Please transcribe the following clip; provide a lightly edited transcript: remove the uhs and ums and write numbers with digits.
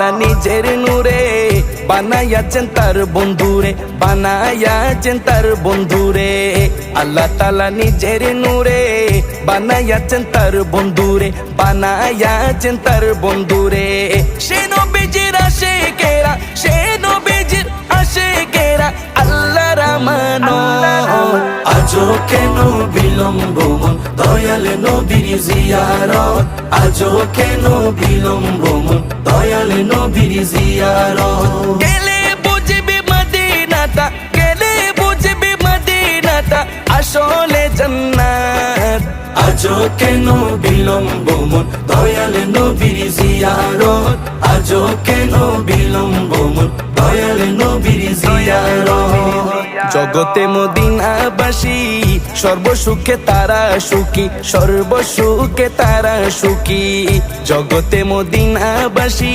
তাআলা নিজের নূরে বানায়াছেন তার বন্ধুরে, বানায়াছেন তার বন্ধুরে। আল্লাহ তাআলা নিজের নূরে বানায়াছেন তার বন্ধুরে, বানায়াছেন তার বন্ধুরে। সে নবীজির আশিকেরা, সে নবীজির আশিকেরা আল্লাহর আমানত। আজও কেন বিলম্ব মন দয়াল নবীর জিয়ারত, আজও কেন বিলম্ব মন দয়াল নবীর জিয়ারত। গেলে বুঝবি মদিনাটা, গেলে বুঝবি মদিনাটা আসলে জান্নাত। আজও কেন বিলম্ব মন দয়াল নবীর জিয়ারত, আজও কেন বিলম্ব মন দয়াল নবীর জিয়ারত। জগতে মদিনাবাসী সর্বসুখে তারা সুখী, সর্বসুখে তারা সুখী। জগতে মদিনাবাসী